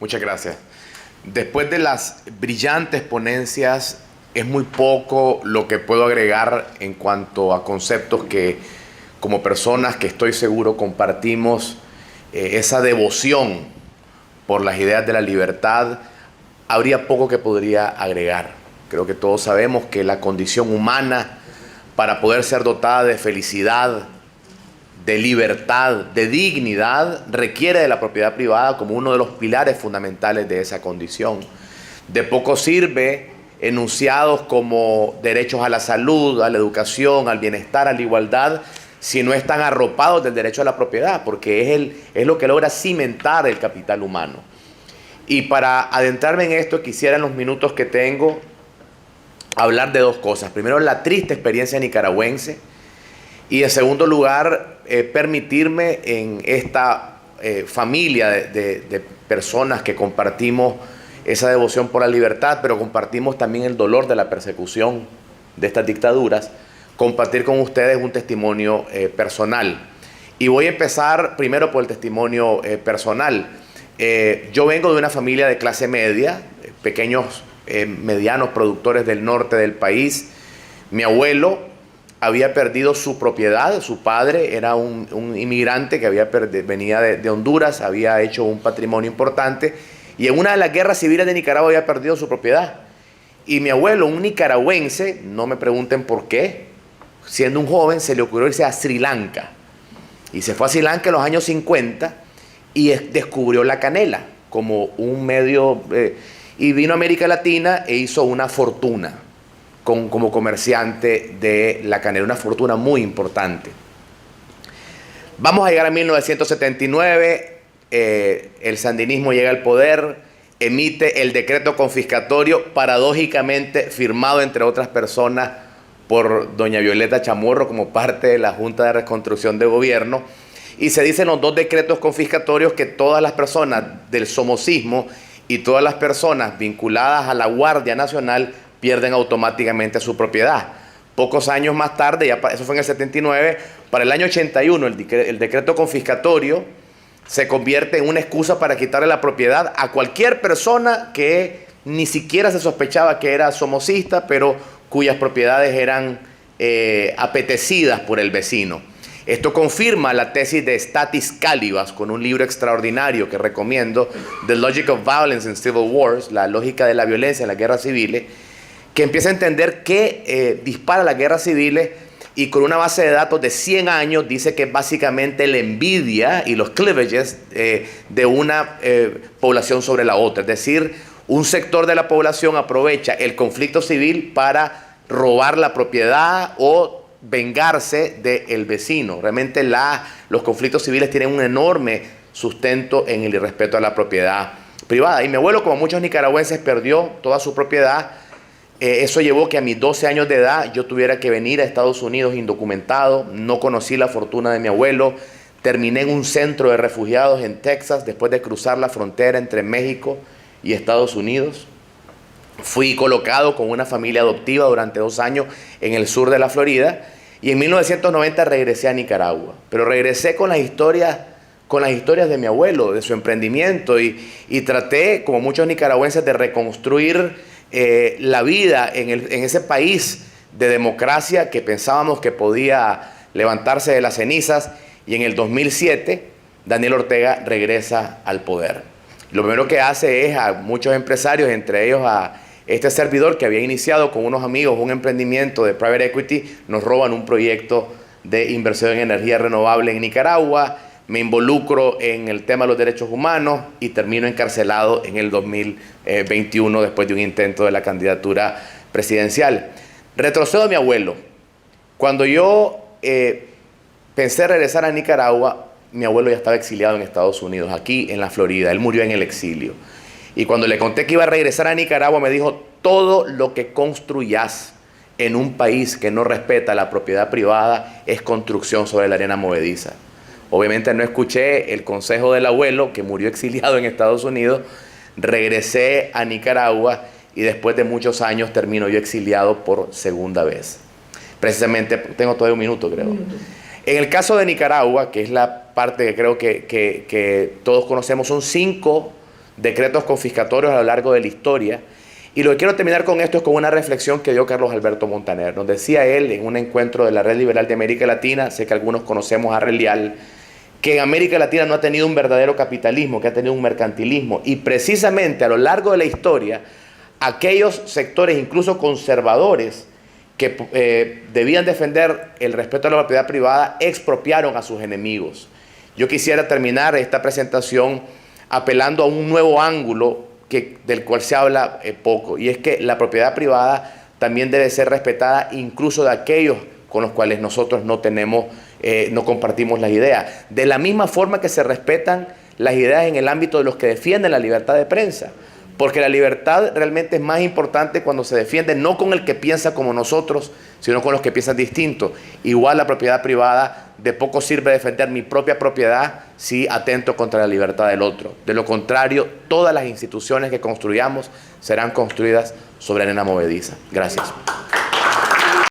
Muchas gracias. Después de las brillantes ponencias, es muy poco lo que puedo agregar en cuanto a conceptos que, como personas que estoy seguro compartimos esa devoción por las ideas de la libertad, habría poco que podría agregar. Creo que todos sabemos que la condición humana, para poder ser dotada de felicidad, de libertad, de dignidad, requiere de la propiedad privada como uno de los pilares fundamentales de esa condición. De poco sirve enunciados como derechos a la salud, a la educación, al bienestar, a la igualdad, si no están arropados del derecho a la propiedad, porque es lo que logra cimentar el capital humano. Y para adentrarme en esto, quisiera en los minutos que tengo hablar de dos cosas. Primero, la triste experiencia nicaragüense, y en segundo lugar, permitirme en esta familia de personas que compartimos esa devoción por la libertad, pero compartimos también el dolor de la persecución de estas dictaduras, compartir con ustedes un testimonio personal. Y voy a empezar primero por el testimonio personal. Yo vengo de una familia de clase media, pequeños, medianos productores del norte del país. Mi abuelo había perdido su propiedad, su padre era un inmigrante que venía de Honduras, había hecho un patrimonio importante y en una de las guerras civiles de Nicaragua había perdido su propiedad. Y mi abuelo, un nicaragüense, no me pregunten por qué, siendo un joven se le ocurrió irse a Sri Lanka. Y se fue a Sri Lanka en los años 50 y descubrió la canela como un medio, y vino a América Latina e hizo una fortuna como comerciante de la canela, una fortuna muy importante. Vamos a llegar a 1979, el sandinismo llega al poder, emite el decreto confiscatorio, paradójicamente firmado entre otras personas por doña Violeta Chamorro como parte de la Junta de Reconstrucción de Gobierno, y se dicen los dos decretos confiscatorios que todas las personas del somocismo y todas las personas vinculadas a la Guardia Nacional pierden automáticamente su propiedad. Pocos años más tarde, eso fue en el 79, para el año 81 el decreto confiscatorio se convierte en una excusa para quitarle la propiedad a cualquier persona que ni siquiera se sospechaba que era somocista, pero cuyas propiedades eran apetecidas por el vecino. Esto confirma la tesis de Stathis Kalyvas con un libro extraordinario que recomiendo, The Logic of Violence in Civil Wars, la lógica de la violencia en las guerras civiles, que empieza a entender qué dispara las guerras civiles, y con una base de datos de 100 años dice que es básicamente la envidia y los cleavages de una población sobre la otra. Es decir, un sector de la población aprovecha el conflicto civil para robar la propiedad o vengarse del vecino. Realmente los conflictos civiles tienen un enorme sustento en el irrespeto a la propiedad privada. Y mi abuelo, como muchos nicaragüenses, perdió toda su propiedad. Eso llevó que a mis 12 años de edad yo tuviera que venir a Estados Unidos indocumentado. No conocí la fortuna de mi abuelo. Terminé en un centro de refugiados en Texas después de cruzar la frontera entre México y Estados Unidos. Fui colocado con una familia adoptiva durante 2 años en el sur de la Florida y en 1990 regresé a Nicaragua. Pero regresé con las historias de mi abuelo, de su emprendimiento, y traté, como muchos nicaragüenses, de reconstruir la vida en ese país de democracia que pensábamos que podía levantarse de las cenizas, y en el 2007 Daniel Ortega regresa al poder. Lo primero que hace es a muchos empresarios, entre ellos a este servidor que había iniciado con unos amigos un emprendimiento de private equity, nos roban un proyecto de inversión en energía renovable en Nicaragua. Me involucro en el tema de los derechos humanos y termino encarcelado en el 2021 después de un intento de la candidatura presidencial. Retrocedo a mi abuelo. Cuando yo pensé regresar a Nicaragua, mi abuelo ya estaba exiliado en Estados Unidos, aquí en la Florida. Él murió en el exilio. Y cuando le conté que iba a regresar a Nicaragua, me dijo: todo lo que construyas en un país que no respeta la propiedad privada es construcción sobre la arena movediza. Obviamente no escuché el consejo del abuelo, que murió exiliado en Estados Unidos. Regresé a Nicaragua y después de muchos años termino yo exiliado por segunda vez. Precisamente, tengo todavía un minuto, creo. En el caso de Nicaragua, que es la parte que creo que todos conocemos, son 5 decretos confiscatorios a lo largo de la historia. Y lo que quiero terminar con esto es con una reflexión que dio Carlos Alberto Montaner. Nos decía él en un encuentro de la Red Liberal de América Latina, sé que algunos conocemos a Relial, que en América Latina no ha tenido un verdadero capitalismo, que ha tenido un mercantilismo. Y precisamente a lo largo de la historia, aquellos sectores, incluso conservadores, que debían defender el respeto a la propiedad privada, expropiaron a sus enemigos. Yo quisiera terminar esta presentación apelando a un nuevo ángulo del cual se habla poco, y es que la propiedad privada también debe ser respetada incluso de aquellos con los cuales nosotros no compartimos las ideas. De la misma forma que se respetan las ideas en el ámbito de los que defienden la libertad de prensa. Porque la libertad realmente es más importante cuando se defiende no con el que piensa como nosotros, sino con los que piensan distinto. Igual la propiedad privada, de poco sirve defender mi propia propiedad si atento contra la libertad del otro. De lo contrario, todas las instituciones que construyamos serán construidas sobre arena movediza. Gracias.